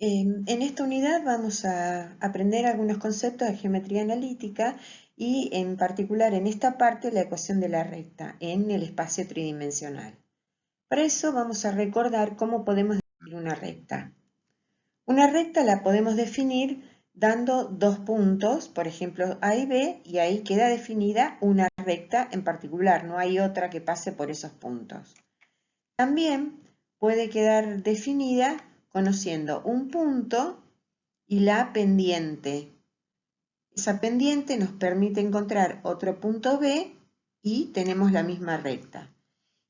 En esta unidad vamos a aprender algunos conceptos de geometría analítica y en particular en esta parte la ecuación de la recta en el espacio tridimensional. Para eso vamos a recordar cómo podemos definir una recta. Una recta la podemos definir dando dos puntos, por ejemplo A y B, y ahí queda definida una recta en particular, no hay otra que pase por esos puntos. También puede quedar definida conociendo un punto y la pendiente. Esa pendiente nos permite encontrar otro punto B y tenemos la misma recta.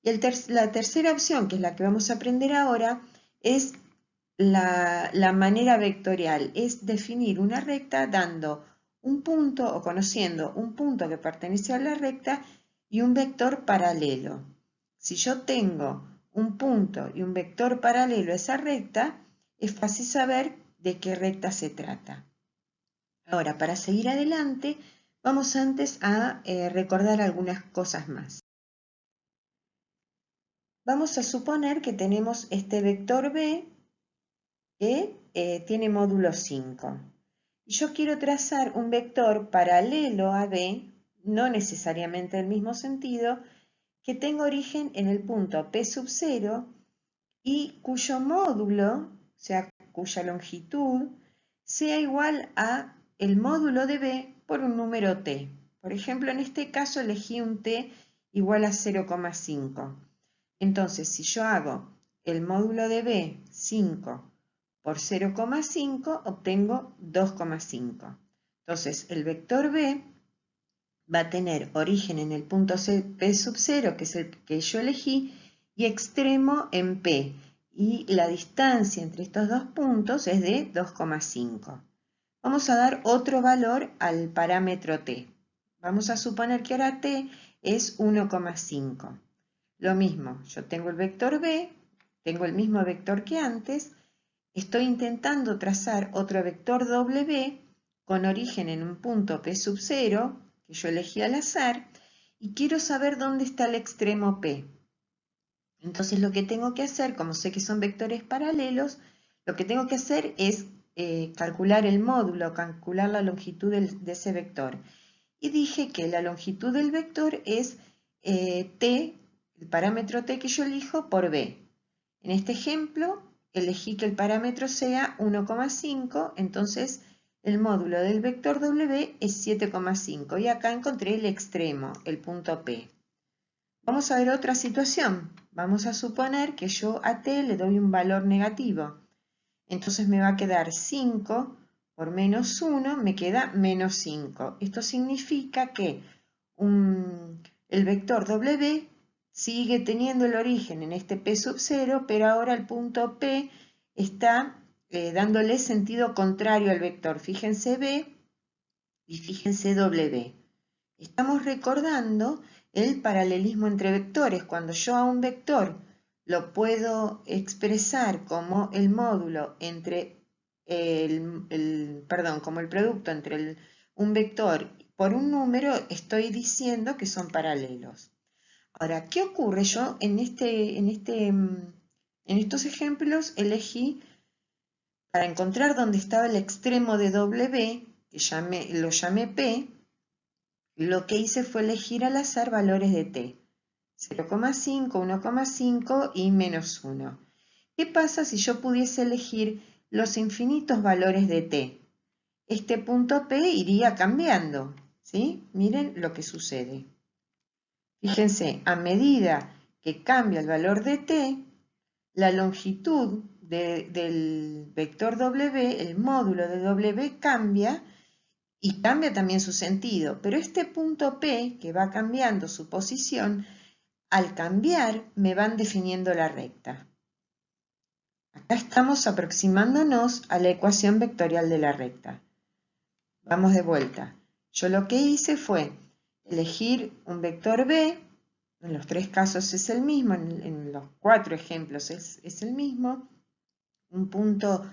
Y la tercera opción, que es la que vamos a aprender ahora, es la manera vectorial, es definir una recta dando un punto o conociendo un punto que pertenece a la recta y un vector paralelo. Si yo tengo un punto y un vector paralelo a esa recta, es fácil saber de qué recta se trata. Ahora, para seguir adelante, vamos antes a recordar algunas cosas más. Vamos a suponer que tenemos este vector B que tiene módulo 5. Y yo quiero trazar un vector paralelo a B, no necesariamente del mismo sentido, que tenga origen en el punto P sub 0 y cuyo módulo, o sea, cuya longitud, sea igual a el módulo de B por un número t. Por ejemplo, en este caso elegí un t igual a 0,5. Entonces, si yo hago el módulo de B 5 por 0,5, obtengo 2,5. Entonces, el vector B va a tener origen en el punto P sub 0, que es el que yo elegí, y extremo en P. Y la distancia entre estos dos puntos es de 2,5. Vamos a dar otro valor al parámetro t. Vamos a suponer que ahora t es 1,5. Lo mismo, yo tengo el vector b, tengo el mismo vector que antes, estoy intentando trazar otro vector w con origen en un punto p sub 0, que yo elegí al azar, y quiero saber dónde está el extremo p. Entonces lo que tengo que hacer, como sé que son vectores paralelos, lo que tengo que hacer es calcular el módulo, calcular la longitud de ese vector. Y dije que la longitud del vector es t, el parámetro t que yo elijo, por b. En este ejemplo, elegí que el parámetro sea 1,5, entonces el módulo del vector w es 7,5 y acá encontré el extremo, el punto P. Vamos a ver otra situación. Vamos a suponer que yo a t le doy un valor negativo. Entonces me va a quedar 5 por menos 1, me queda menos 5. Esto significa que el vector w sigue teniendo el origen en este p sub 0, pero ahora el punto P está dándole sentido contrario al vector. Fíjense B y fíjense W. Estamos recordando el paralelismo entre vectores. Cuando yo a un vector lo puedo expresar como el módulo entre como el producto entre un vector por un número, estoy diciendo que son paralelos. Ahora, ¿qué ocurre? Yo en estos ejemplos elegí, para encontrar dónde estaba el extremo de W, que lo llamé P, lo que hice fue elegir al azar valores de t, 0,5, 1,5 y menos 1. ¿Qué pasa si yo pudiese elegir los infinitos valores de t? Este punto P iría cambiando, ¿sí? Miren lo que sucede. Fíjense, a medida que cambia el valor de t, la longitud del vector W, el módulo de W cambia y cambia también su sentido, pero este punto P, que va cambiando su posición, al cambiar me van definiendo la recta. Acá estamos aproximándonos a la ecuación vectorial de la recta. Vamos de vuelta. Yo lo que hice fue elegir un vector B, en los tres casos es el mismo, en los cuatro ejemplos es el mismo, un punto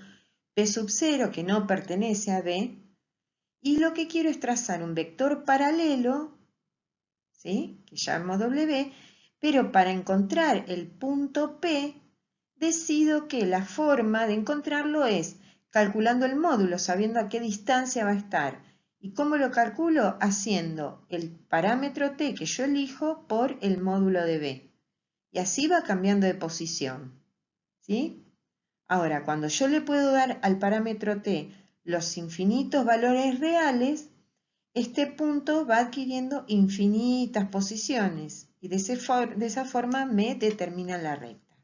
P sub 0 que no pertenece a B, y lo que quiero es trazar un vector paralelo, ¿sí? Que llamo W, pero para encontrar el punto P, decido que la forma de encontrarlo es calculando el módulo, sabiendo a qué distancia va a estar. ¿Y cómo lo calculo? Haciendo el parámetro t que yo elijo por el módulo de b. Y así va cambiando de posición. ¿Sí? Ahora, cuando yo le puedo dar al parámetro t los infinitos valores reales, este punto va adquiriendo infinitas posiciones y de esa forma me determina la recta.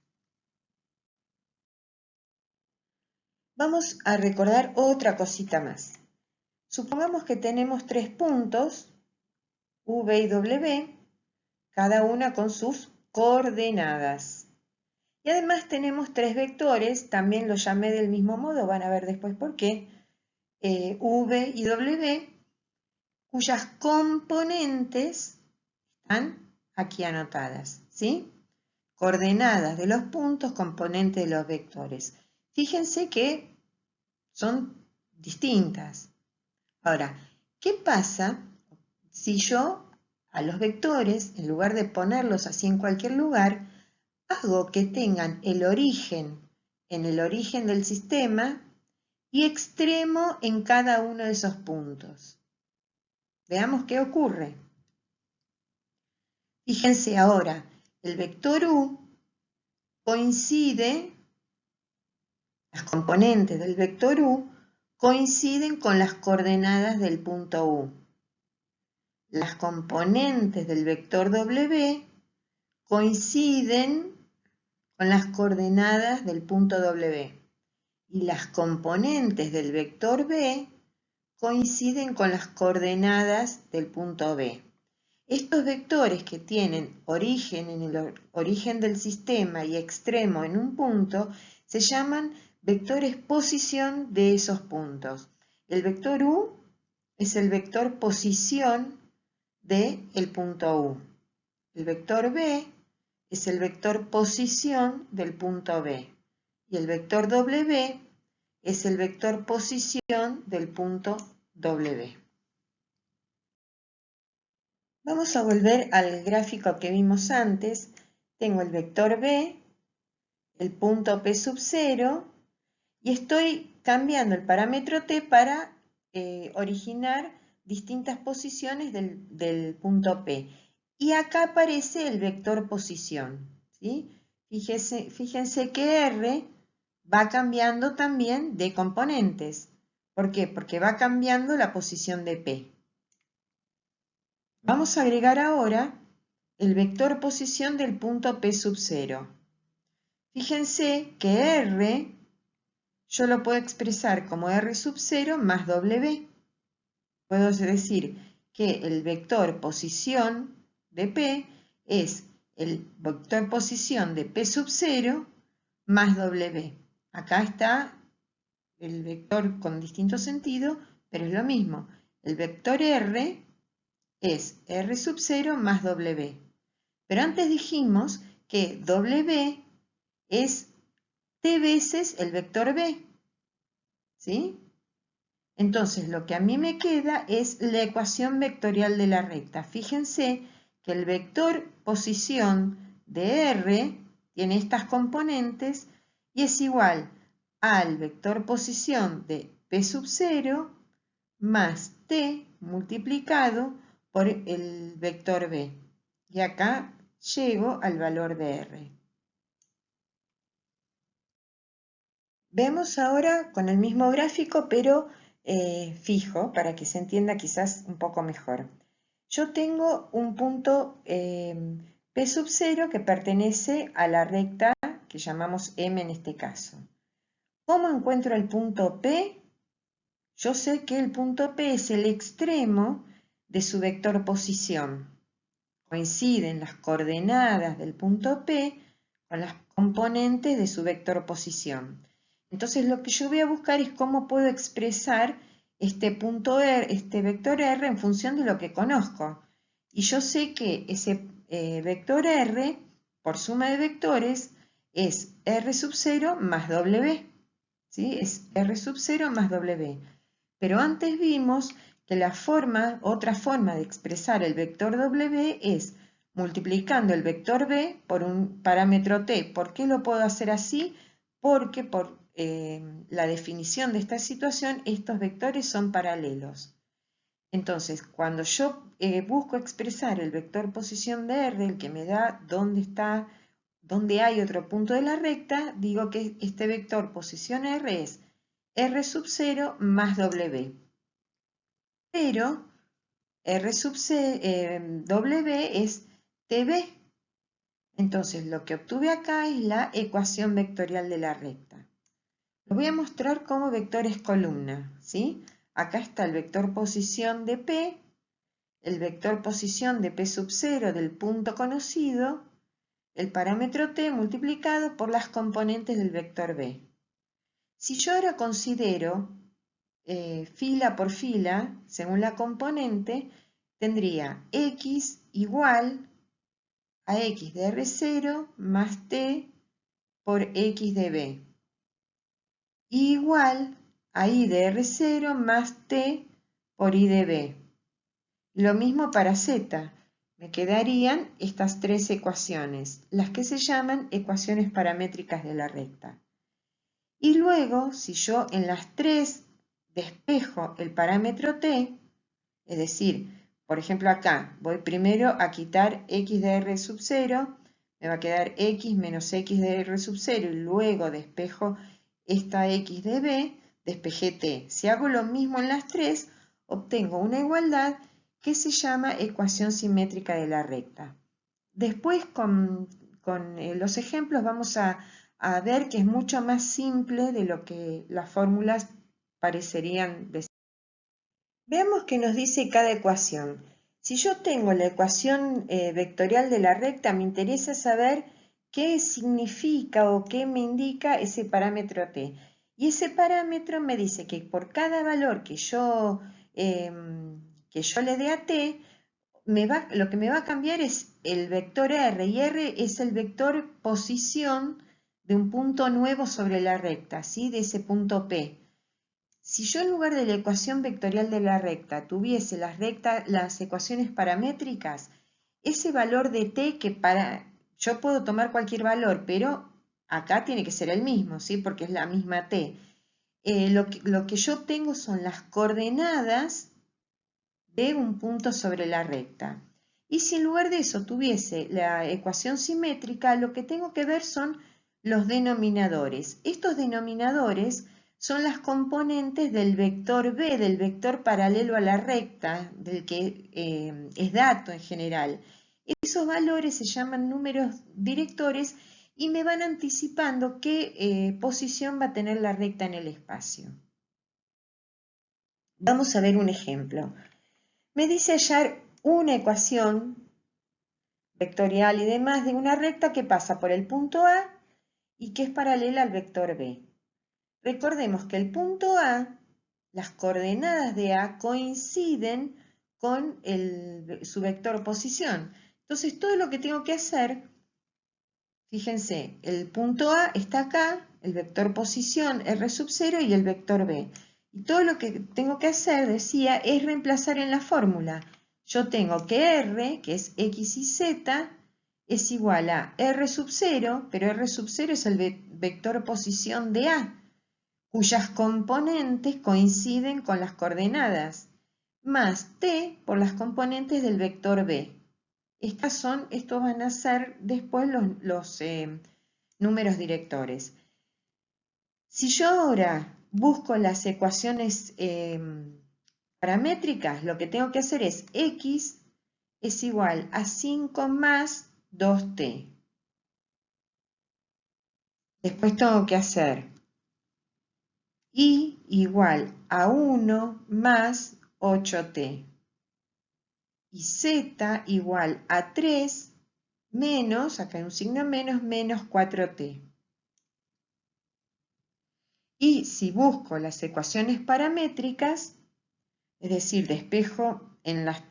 Vamos a recordar otra cosita más. Supongamos que tenemos 3 puntos, V y W, cada una con sus coordenadas. Y además tenemos 3 vectores, también los llamé del mismo modo, van a ver después por qué, V y W, cuyas componentes están aquí anotadas, ¿sí? Coordenadas de los puntos, componentes de los vectores. Fíjense que son distintas. Ahora, ¿qué pasa si yo a los vectores, en lugar de ponerlos así en cualquier lugar, hago que tengan el origen en el origen del sistema y extremo en cada uno de esos puntos? Veamos qué ocurre. Fíjense ahora, el vector U coincide, las componentes del vector U coinciden con las coordenadas del punto U. Las componentes del vector W coinciden con las coordenadas del punto W. Y las componentes del vector B coinciden con las coordenadas del punto B. Estos vectores que tienen origen en el origen del sistema y extremo en un punto se llaman vectores posición de esos puntos. El vector U es el vector posición del punto U. El vector B es el vector posición del punto B. Y el vector W es el vector posición del punto W. Vamos a volver al gráfico que vimos antes. Tengo el vector B, el punto P sub 0, y estoy cambiando el parámetro T para originar distintas posiciones del punto P. Y acá aparece el vector posición, ¿sí? Fíjense que R va cambiando también de componentes. ¿Por qué? Porque va cambiando la posición de P. Vamos a agregar ahora el vector posición del punto P sub 0. Fíjense que R yo lo puedo expresar como R sub 0 más W. Puedo decir que el vector posición de P es el vector posición de P sub 0 más W. Acá está el vector con distinto sentido, pero es lo mismo. El vector R es R sub 0 más W. Pero antes dijimos que W es T veces el vector B. ¿Sí? Entonces, lo que a mí me queda es la ecuación vectorial de la recta. Fíjense que el vector posición de R tiene estas componentes y es igual al vector posición de P sub 0 más T multiplicado por el vector B. Y acá llego al valor de R. Vemos ahora con el mismo gráfico, pero fijo, para que se entienda quizás un poco mejor. Yo tengo un punto P sub 0 que pertenece a la recta que llamamos M en este caso. ¿Cómo encuentro el punto P? Yo sé que el punto P es el extremo de su vector posición. Coinciden las coordenadas del punto P con las componentes de su vector posición. Entonces lo que yo voy a buscar es cómo puedo expresar este punto R, este vector R en función de lo que conozco. Y yo sé que ese vector R, por suma de vectores, es R sub 0 más W. ¿Sí? Es R sub 0 más W. Pero antes vimos que otra forma de expresar el vector W es multiplicando el vector B por un parámetro T. ¿Por qué lo puedo hacer así? Porque por la definición de esta situación, estos vectores son paralelos. Entonces, cuando yo busco expresar el vector posición de R, el que me da dónde hay otro punto de la recta, digo que este vector posición R es R sub 0 más W. Pero R sub W es TB. Entonces, lo que obtuve acá es la ecuación vectorial de la recta. Lo voy a mostrar como vectores columna, ¿sí? Acá está el vector posición de P, el vector posición de P sub 0 del punto conocido, el parámetro T multiplicado por las componentes del vector B. Si yo ahora considero fila por fila, según la componente, tendría X igual a X de R0 más T por X de B. Igual a I de R0 más T por I de B. Lo mismo para Z. Me quedarían estas tres ecuaciones, las que se llaman ecuaciones paramétricas de la recta. Y luego, si yo en las tres despejo el parámetro T, es decir, por ejemplo acá, voy primero a quitar X de R sub 0, me va a quedar X menos X de R sub 0 y luego despejo esta X de B, despejé T. Si hago lo mismo en las tres, obtengo una igualdad que se llama ecuación simétrica de la recta. Después con los ejemplos vamos a ver que es mucho más simple de lo que las fórmulas parecerían decir. Veamos qué nos dice cada ecuación. Si yo tengo la ecuación vectorial de la recta, me interesa saber qué significa o qué me indica ese parámetro t. Y ese parámetro me dice que por cada valor que yo le dé a t, lo que me va a cambiar es el vector r, y r es el vector posición de un punto nuevo sobre la recta, ¿sí? De ese punto P. Si yo en lugar de la ecuación vectorial de la recta tuviese las ecuaciones paramétricas, ese valor de t yo puedo tomar cualquier valor, pero acá tiene que ser el mismo, ¿sí? Porque es la misma t. Lo que yo tengo son las coordenadas de un punto sobre la recta. Y si en lugar de eso tuviese la ecuación simétrica, lo que tengo que ver son los denominadores. Estos denominadores son las componentes del vector B, del vector paralelo a la recta, del que es dato en general. Esos valores se llaman números directores y me van anticipando qué posición va a tener la recta en el espacio. Vamos a ver un ejemplo. Me dice hallar una ecuación vectorial y demás de una recta que pasa por el punto A y que es paralela al vector B. Recordemos que el punto A, las coordenadas de A coinciden con su vector posición. Entonces todo lo que tengo que hacer, fíjense, el punto A está acá, el vector posición R sub 0 y el vector B. Y todo lo que tengo que hacer, decía, es reemplazar en la fórmula. Yo tengo que R, que es X y Z, es igual a R sub 0, pero R sub 0 es el vector posición de A, cuyas componentes coinciden con las coordenadas, más T por las componentes del vector B. Estos van a ser después los números directores. Si yo ahora busco las ecuaciones paramétricas, lo que tengo que hacer es X es igual a 5 más 2T. Después tengo que hacer Y igual a 1 más 8T. Y Z igual a 3 menos, acá hay un signo menos 4T. Y si busco las ecuaciones paramétricas, es decir, despejo en las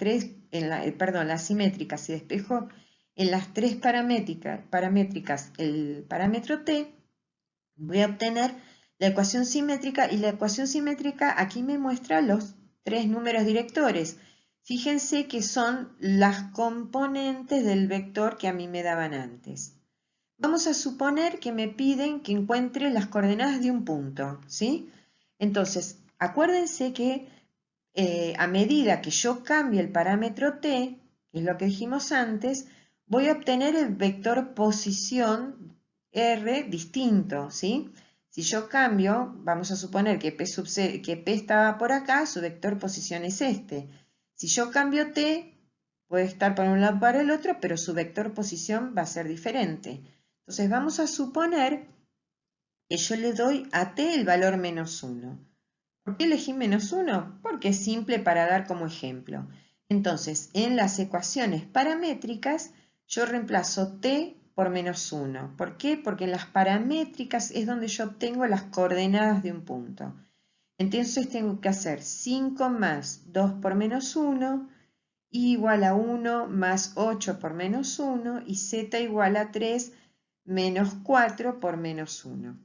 simétricas y despejo en las tres paramétricas el parámetro t, voy a obtener la ecuación simétrica, y la ecuación simétrica aquí me muestra los tres números directores. Fíjense que son las componentes del vector que a mí me daban antes. Vamos a suponer que me piden que encuentre las coordenadas de un punto, ¿sí? Entonces, acuérdense que a medida que yo cambie el parámetro t, que es lo que dijimos antes, voy a obtener el vector posición r distinto, ¿sí? Si yo cambio, vamos a suponer que que P estaba por acá, su vector posición es este. Si yo cambio t, puede estar por un lado para el otro, pero su vector posición va a ser diferente. Entonces vamos a suponer que yo le doy a t el valor -1. ¿Por qué elegí -1? Porque es simple para dar como ejemplo. Entonces, en las ecuaciones paramétricas, yo reemplazo t por -1. ¿Por qué? Porque en las paramétricas es donde yo obtengo las coordenadas de un punto. Entonces tengo que hacer 5 más 2 por -1 igual a 1 más 8 por -1 y z igual a 3 menos 4 por -1.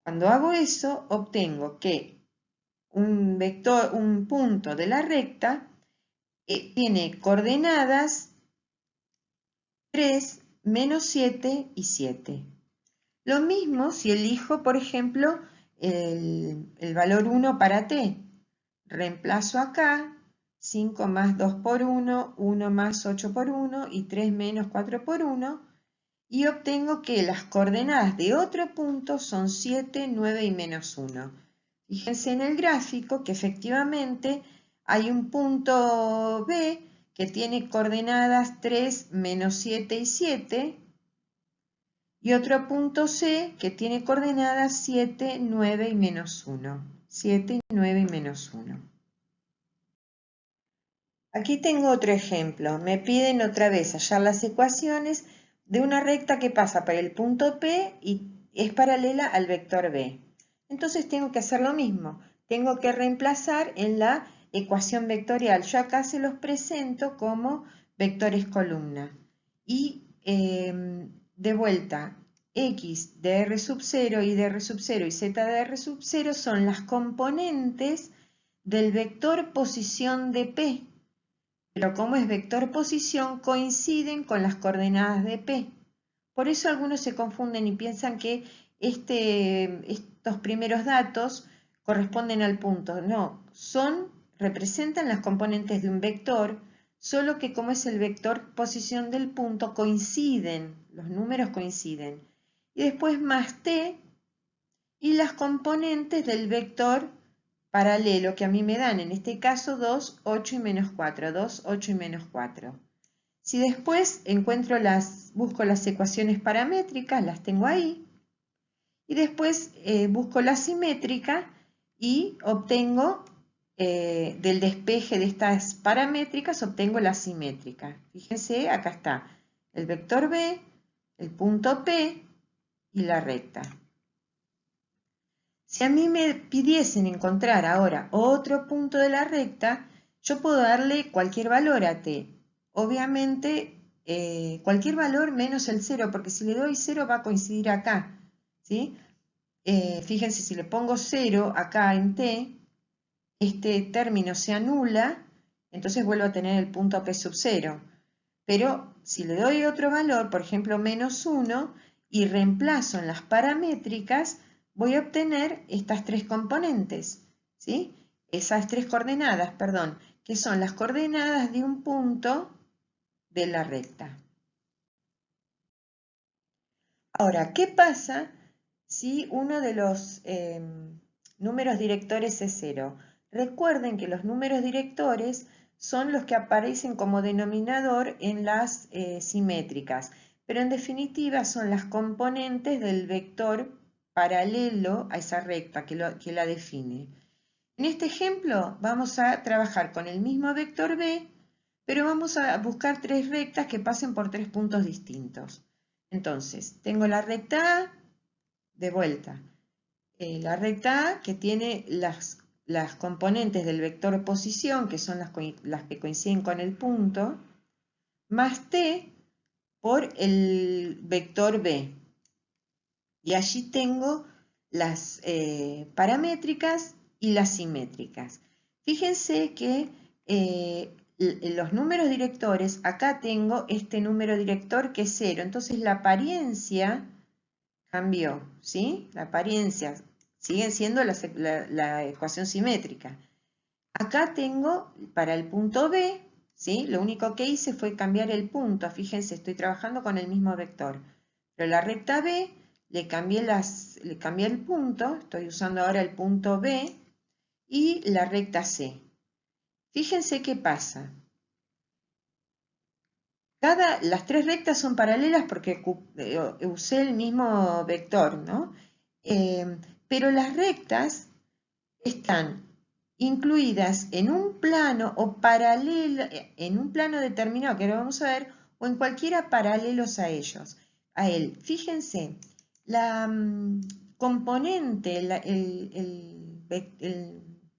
Cuando hago eso, obtengo que un punto de la recta tiene coordenadas 3, -7 y 7. Lo mismo si elijo, por ejemplo, el valor 1 para t. Reemplazo acá 5 más 2 por 1, 1 más 8 por 1 y 3 menos 4 por 1 y obtengo que las coordenadas de otro punto son 7, 9 y -1. Fíjense en el gráfico que efectivamente hay un punto B que tiene coordenadas 3, -7 y 7 y otro punto C que tiene coordenadas 7, 9 y -1. 7, 9 y -1. Aquí tengo otro ejemplo. Me piden otra vez hallar las ecuaciones de una recta que pasa por el punto P y es paralela al vector B. Entonces tengo que hacer lo mismo. Tengo que reemplazar en la ecuación vectorial. Yo acá se los presento como vectores columna. Y de vuelta, x de r sub 0 y de r sub 0 y z de r sub 0 son las componentes del vector posición de P. Pero como es vector posición, coinciden con las coordenadas de P. Por eso algunos se confunden y piensan que estos primeros datos corresponden al punto. No, representan las componentes de un vector, solo que como es el vector posición del punto, coinciden, los números coinciden. Y después más t y las componentes del vector paralelo que a mí me dan, en este caso 2, 8 y -4, 2, 8 y -4. Si después busco las ecuaciones paramétricas, las tengo ahí, y después busco la simétrica y obtengo, del despeje de estas paramétricas, obtengo la simétrica. Fíjense, acá está el vector B, el punto P y la recta. Si a mí me pidiesen encontrar ahora otro punto de la recta, yo puedo darle cualquier valor a t. Obviamente, cualquier valor menos el 0, porque si le doy 0 va a coincidir acá, ¿sí? Fíjense, si le pongo 0 acá en t, este término se anula, entonces vuelvo a tener el punto p sub 0. Pero si le doy otro valor, por ejemplo -1, y reemplazo en las paramétricas, voy a obtener estas tres componentes, ¿sí? Esas tres coordenadas, perdón, que son las coordenadas de un punto de la recta. Ahora, ¿qué pasa si uno de los números directores es 0? Recuerden que los números directores son los que aparecen como denominador en las simétricas, pero en definitiva son las componentes del vector paralelo a esa recta que la define. En este ejemplo vamos a trabajar con el mismo vector B, pero vamos a buscar tres rectas que pasen por tres puntos distintos. Entonces, tengo la recta A, de vuelta. La recta A que tiene las componentes del vector posición, que son las que coinciden con el punto, más t por el vector B. Y allí tengo las paramétricas y las simétricas. Fíjense que los números directores, acá tengo este número director que es 0, entonces la apariencia cambió, ¿sí? La apariencia sigue siendo la ecuación simétrica. Acá tengo para el punto B, ¿sí? Lo único que hice fue cambiar el punto, fíjense, estoy trabajando con el mismo vector, pero la recta B le cambié el punto, estoy usando ahora el punto B, y la recta C. Fíjense qué pasa. Las tres rectas son paralelas porque usé el mismo vector, ¿no? Pero las rectas están incluidas en un plano o paralelo, en un plano determinado que ahora vamos a ver, o en cualquiera paralelos a él. Fíjense, la componente, el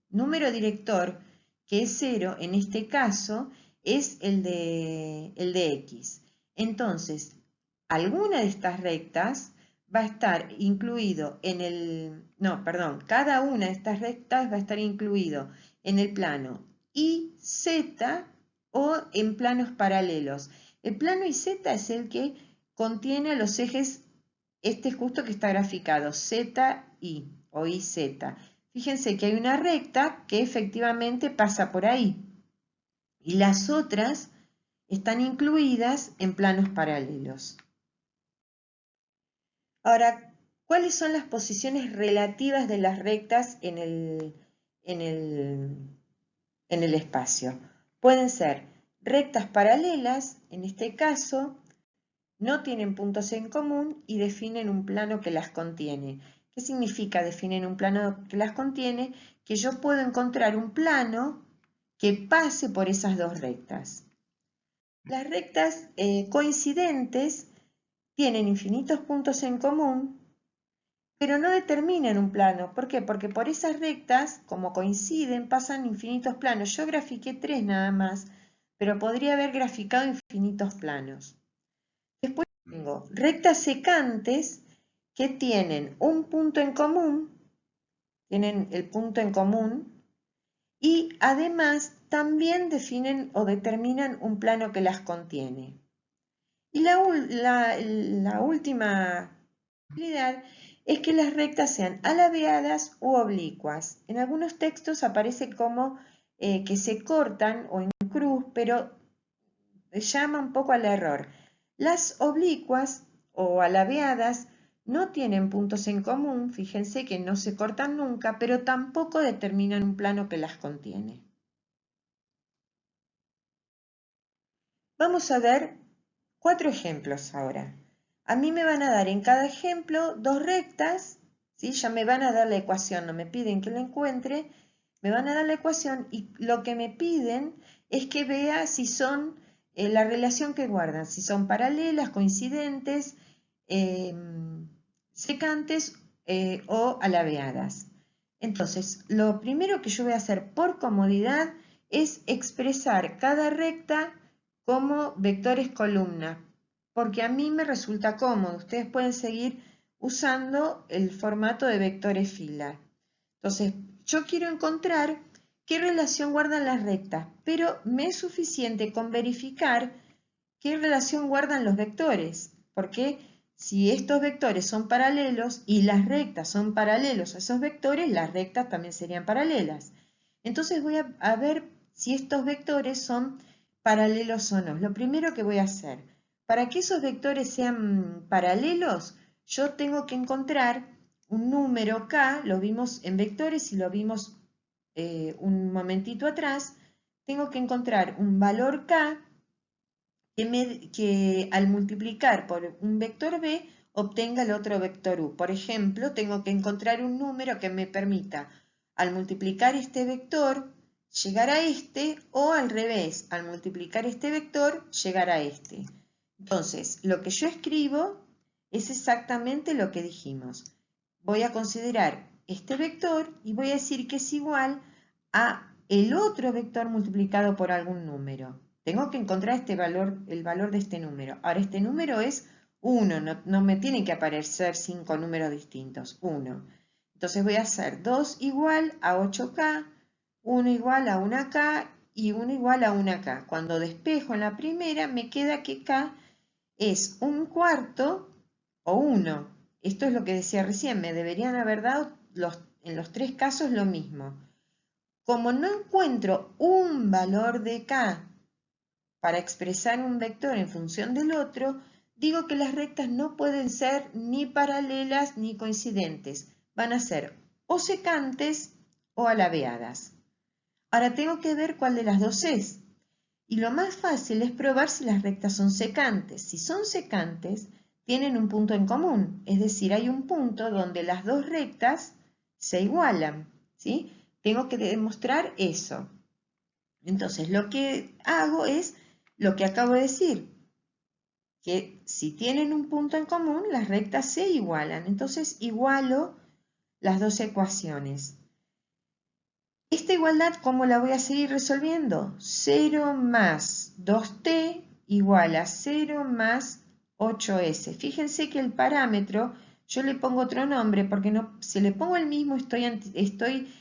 número director que es 0 en este caso es el de x. Entonces, alguna de estas rectas va a estar incluido en cada una de estas rectas va a estar incluido en el plano Y, Z o en planos paralelos. El plano YZ es el que contiene los ejes, este justo que está graficado, ZY o YZ. Fíjense que hay una recta que efectivamente pasa por ahí y las otras están incluidas en planos paralelos. Ahora, ¿cuáles son las posiciones relativas de las rectas en el espacio? Pueden ser rectas paralelas, en este caso, no tienen puntos en común y definen un plano que las contiene. ¿Qué significa definen un plano que las contiene? Que yo puedo encontrar un plano que pase por esas dos rectas. Las rectas coincidentes tienen infinitos puntos en común, pero no determinan un plano. ¿Por qué? Porque por esas rectas, como coinciden, pasan infinitos planos. Yo grafiqué 3 nada más, pero podría haber graficado infinitos planos. Después tengo rectas secantes que tienen un punto en común, tienen el punto en común, y además también definen o determinan un plano que las contiene. Y la última posibilidad es que las rectas sean alabeadas u oblicuas. En algunos textos aparece como que se cortan o en cruz, pero llama un poco al error. Las oblicuas o alabeadas no tienen puntos en común, fíjense que no se cortan nunca, pero tampoco determinan un plano que las contiene. Vamos a ver 4 ejemplos ahora. A mí me van a dar en cada ejemplo 2 rectas, ¿sí? Ya me van a dar la ecuación, no me piden que la encuentre, me van a dar la ecuación y lo que me piden es que vea si son la relación que guardan, si son paralelas, coincidentes, secantes o alabeadas. Entonces, lo primero que yo voy a hacer por comodidad es expresar cada recta como vectores columna, porque a mí me resulta cómodo. Ustedes pueden seguir usando el formato de vectores fila. Entonces, yo quiero encontrar qué relación guardan las rectas, pero me es suficiente con verificar qué relación guardan los vectores, porque si estos vectores son paralelos y las rectas son paralelos a esos vectores, las rectas también serían paralelas. Entonces voy a ver si estos vectores son paralelos o no. Lo primero que voy a hacer, para que esos vectores sean paralelos, yo tengo que encontrar un número k, lo vimos en vectores y lo vimos un momentito atrás, tengo que encontrar un valor k que al multiplicar por un vector b obtenga el otro vector u. Por ejemplo, tengo que encontrar un número que me permita, al multiplicar este vector, llegar a este, o al revés, al multiplicar este vector, llegar a este. Entonces, lo que yo escribo es exactamente lo que dijimos. Voy a considerar este vector y voy a decir que es igual a el otro vector multiplicado por algún número. Tengo que encontrar el valor de este número. Ahora, este número es 1, no me tienen que aparecer 5 números distintos, 1. Entonces voy a hacer 2 igual a 8k, 1 igual a 1k y 1 igual a 1K. Cuando despejo en la primera, me queda que K es 1/4 o 1. Esto es lo que decía recién, me deberían haber dado en los tres casos lo mismo. Como no encuentro un valor de K para expresar un vector en función del otro, digo que las rectas no pueden ser ni paralelas ni coincidentes. Van a ser o secantes o alabeadas. Ahora tengo que ver cuál de las dos es. Y lo más fácil es probar si las rectas son secantes. Si son secantes, tienen un punto en común. Es decir, hay un punto donde las dos rectas se igualan, ¿sí? Tengo que demostrar eso. Entonces, lo que hago es lo que acabo de decir, que si tienen un punto en común, las rectas se igualan. Entonces, igualo las dos ecuaciones. Esta igualdad, ¿cómo la voy a seguir resolviendo? 0 más 2t igual a 0 más 8s. Fíjense que el parámetro, yo le pongo otro nombre, porque no, si le pongo el mismo estoy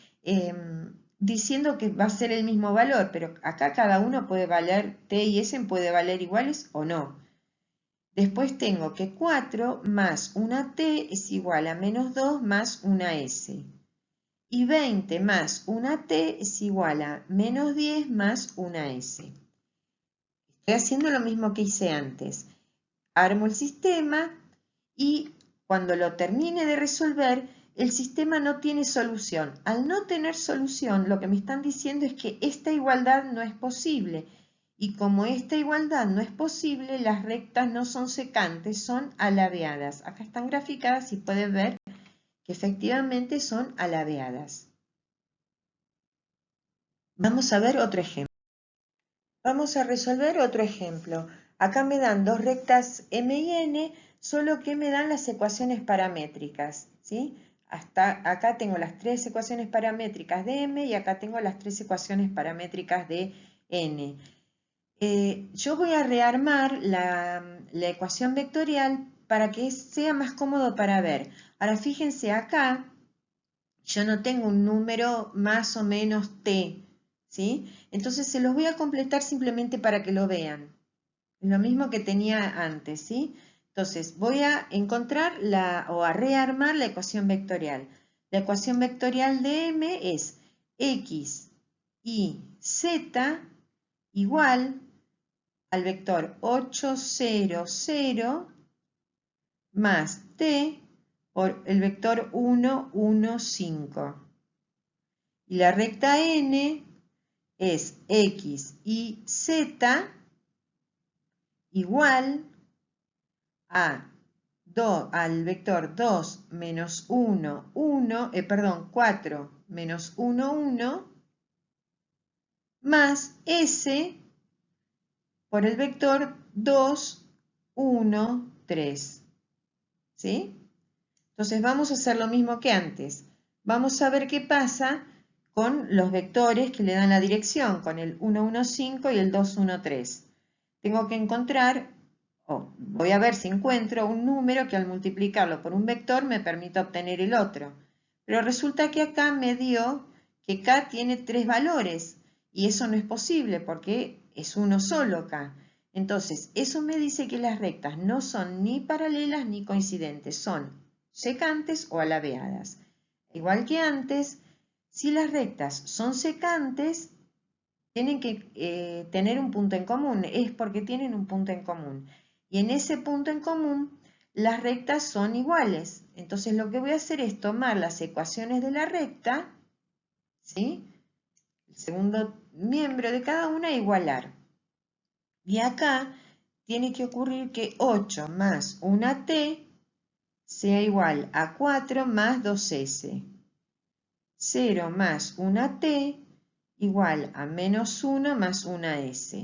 diciendo que va a ser el mismo valor, pero acá cada uno puede valer, t y s puede valer iguales o no. Después tengo que 4 más una t es igual a menos 2 más una s. Y 20 más una t es igual a menos 10 más una s. Estoy haciendo lo mismo que hice antes. Armo el sistema y cuando lo termine de resolver, el sistema no tiene solución. Al no tener solución, lo que me están diciendo es que esta igualdad no es posible. Y como esta igualdad no es posible, las rectas no son secantes, son alabeadas. Acá están graficadas y pueden ver que efectivamente son alabeadas. Vamos a ver otro ejemplo. Vamos a resolver otro ejemplo. Acá me dan dos rectas m y n, solo que me dan las ecuaciones paramétricas, ¿sí? Hasta acá tengo las tres ecuaciones paramétricas de m y acá tengo las tres ecuaciones paramétricas de n. Yo voy a rearmar la ecuación vectorial para que sea más cómodo para ver. Ahora fíjense acá, yo no tengo un número más o menos t, ¿sí? Entonces se los voy a completar simplemente para que lo vean. Lo mismo que tenía antes, ¿sí? Entonces voy a encontrar o a rearmar la ecuación vectorial. La ecuación vectorial de m es x y z igual al vector 8, 0, 0 más t por el vector 1, 1, 5. Y la recta n es x y z igual al vector 2 menos 1, 1, 4 menos 1, 1, más s por el vector 2, 1, 3. ¿Sí? Entonces vamos a hacer lo mismo que antes. Vamos a ver qué pasa con los vectores que le dan la dirección, con el 1, 1, 5 y el 2, 1, 3. Tengo que encontrar, voy a ver si encuentro un número que al multiplicarlo por un vector me permita obtener el otro. Pero resulta que acá me dio que K tiene tres valores y eso no es posible porque es uno solo K. Entonces, eso me dice que las rectas no son ni paralelas ni coincidentes, son secantes o alabeadas. Igual que antes, si las rectas son secantes, tienen que tener un punto en común, es porque tienen un punto en común. Y en ese punto en común, las rectas son iguales. Entonces lo que voy a hacer es tomar las ecuaciones de la recta, ¿sí? El segundo miembro de cada una e igualar. Y acá tiene que ocurrir que 8 más una t sea igual a 4 más 2s. 0 más una t igual a menos 1 más una s.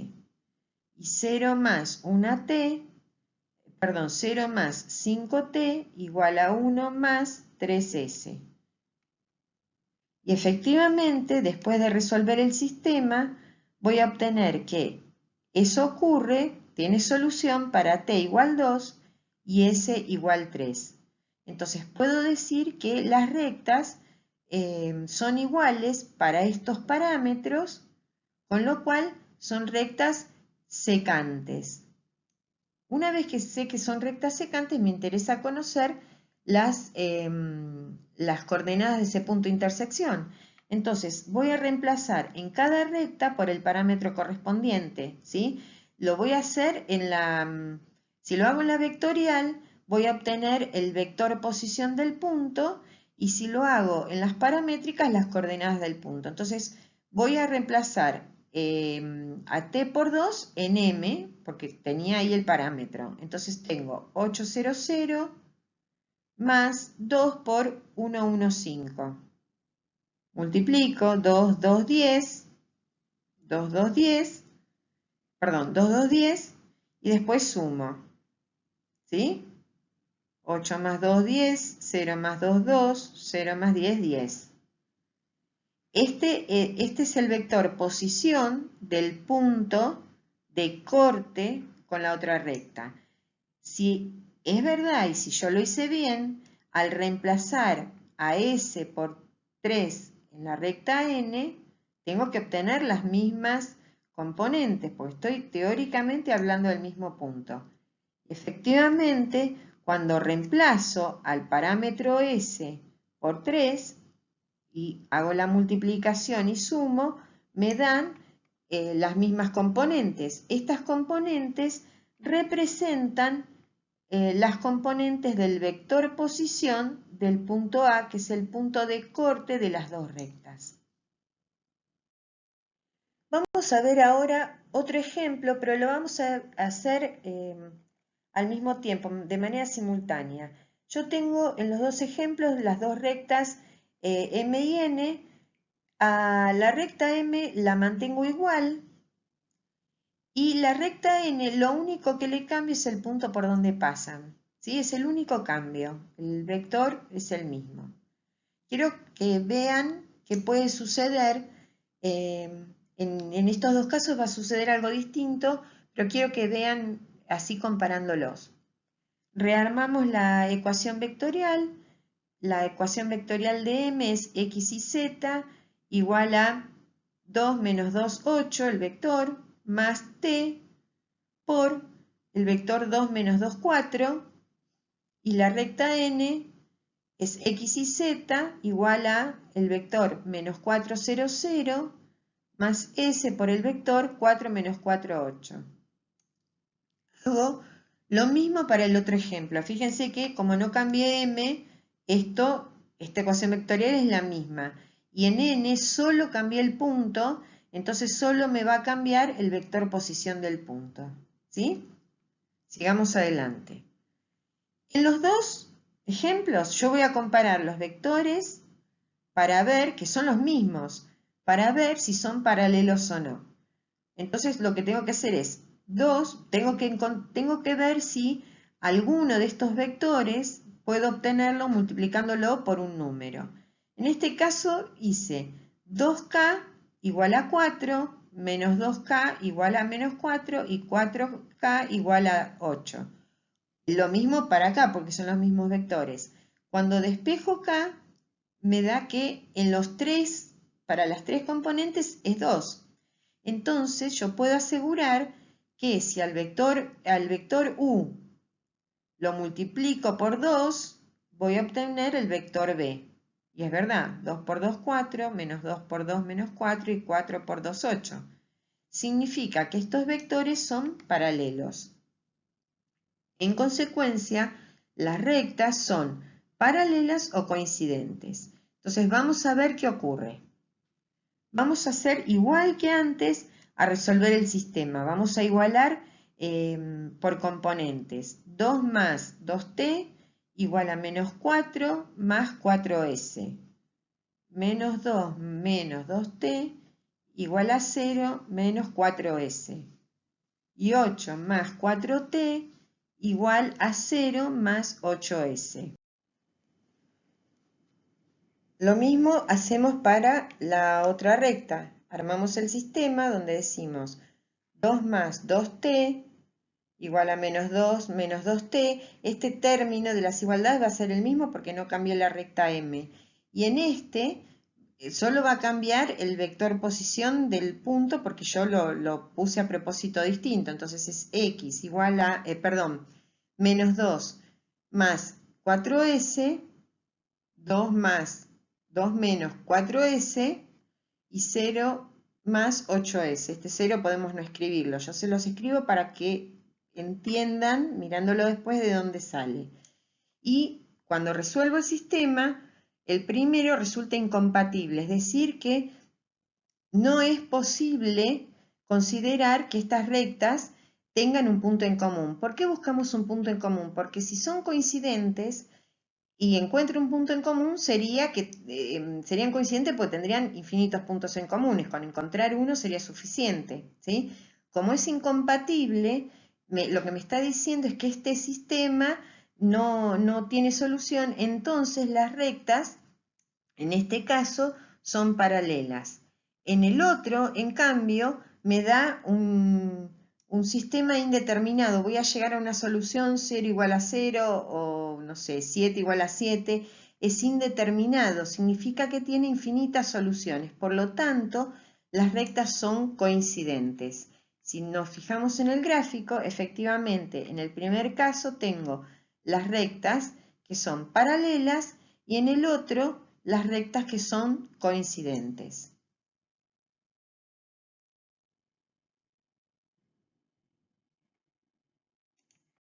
Y 0 más una t, 0 más 5t igual a 1 más 3s. Y efectivamente, después de resolver el sistema, voy a obtener que eso ocurre, tiene solución para t igual 2 y s igual 3. Entonces puedo decir que las rectas son iguales para estos parámetros con lo cual son rectas secantes. Una vez que sé que son rectas secantes, me interesa conocer las coordenadas de ese punto de intersección. Entonces, voy a reemplazar en cada recta por el parámetro correspondiente, ¿sí? Lo voy a hacer si lo hago en la vectorial, voy a obtener el vector posición del punto, y si lo hago en las paramétricas, las coordenadas del punto. Entonces, voy a reemplazar a t por 2 en m, porque tenía ahí el parámetro. Entonces tengo 800 más 2 por 115. Multiplico 2, 2, 10, 2, 2, 10, perdón, 2, 2, 10, y después sumo, ¿sí? 8 más 2, 10, 0 más 2, 2, 0 más 10, 10. Este es el vector posición del punto de corte con la otra recta. Si es verdad y si yo lo hice bien, al reemplazar a S por 3 en la recta N, tengo que obtener las mismas componentes, porque estoy teóricamente hablando del mismo punto. Efectivamente, cuando reemplazo al parámetro S por 3, y hago la multiplicación y sumo, me dan las mismas componentes. Estas componentes representan las componentes del vector posición del punto A, que es el punto de corte de las dos rectas. Vamos a ver ahora otro ejemplo, pero lo vamos a hacer al mismo tiempo, de manera simultánea. Yo tengo en los dos ejemplos las dos rectas M y N. A la recta M la mantengo igual, y la recta N lo único que le cambio es el punto por donde pasan, ¿sí? Es el único cambio, el vector es el mismo. Quiero que vean que puede suceder, en estos dos casos va a suceder algo distinto, pero quiero que vean así comparándolos. Rearmamos la ecuación vectorial. La ecuación vectorial de M es x y z igual a 2 menos 2, 8, el vector, más t por el vector 2 menos 2, 4, y la recta n es x y z igual a el vector menos 4, 0, 0, más s por el vector 4 menos 4, 8. Luego, lo mismo para el otro ejemplo. Fíjense que como no cambié m, esta ecuación vectorial es la misma. Y en n solo cambié el punto, entonces solo me va a cambiar el vector posición del punto. ¿Sí? Sigamos adelante. En los dos ejemplos yo voy a comparar los vectores para ver que son los mismos, para ver si son paralelos o no. Entonces lo que tengo que hacer es tengo que ver si alguno de estos vectores puedo obtenerlo multiplicándolo por un número. En este caso hice 2k igual a 4, menos 2k igual a menos 4 y 4k igual a 8. Lo mismo para acá porque son los mismos vectores. Cuando despejo k, me da que para las tres componentes es 2. Entonces yo puedo asegurar que si al vector u lo multiplico por 2, voy a obtener el vector b. Y es verdad, 2 por 2, 4, menos 2 por 2, menos 4, y 4 por 2, 8. Significa que estos vectores son paralelos. En consecuencia, las rectas son paralelas o coincidentes. Entonces vamos a ver qué ocurre. Vamos a hacer igual que antes a resolver el sistema. Vamos a igualar por componentes. 2 más 2t igual a menos 4 más 4s. Menos 2 menos 2t igual a 0 menos 4s. Y 8 más 4t igual a 0 más 8s. Lo mismo hacemos para la otra recta. Armamos el sistema donde decimos 2 más 2t igual a menos 2 menos 2t. Este término de las igualdades va a ser el mismo porque no cambió la recta m. Y en este solo va a cambiar el vector posición del punto porque yo lo puse a propósito distinto. Entonces es x igual a, menos 2 más 4s, 2 más 2 menos 4s y 0 más 8s. Este 0 podemos no escribirlo. Yo se los escribo para que entiendan, mirándolo después, de dónde sale. Y cuando resuelvo el sistema, el primero resulta incompatible, es decir, que no es posible considerar que estas rectas tengan un punto en común. ¿Por qué buscamos un punto en común? Porque si son coincidentes y encuentro un punto en común, serían coincidentes porque tendrían infinitos puntos en comunes. Con encontrar uno sería suficiente, ¿sí? Como es incompatible, lo que me está diciendo es que este sistema no tiene solución, entonces las rectas, en este caso, son paralelas. En el otro, en cambio, me da un sistema indeterminado. Voy a llegar a una solución 0 igual a 0 o, no sé, 7 igual a 7. Es indeterminado, significa que tiene infinitas soluciones. Por lo tanto, las rectas son coincidentes. Si nos fijamos en el gráfico, efectivamente, en el primer caso tengo las rectas que son paralelas y en el otro las rectas que son coincidentes.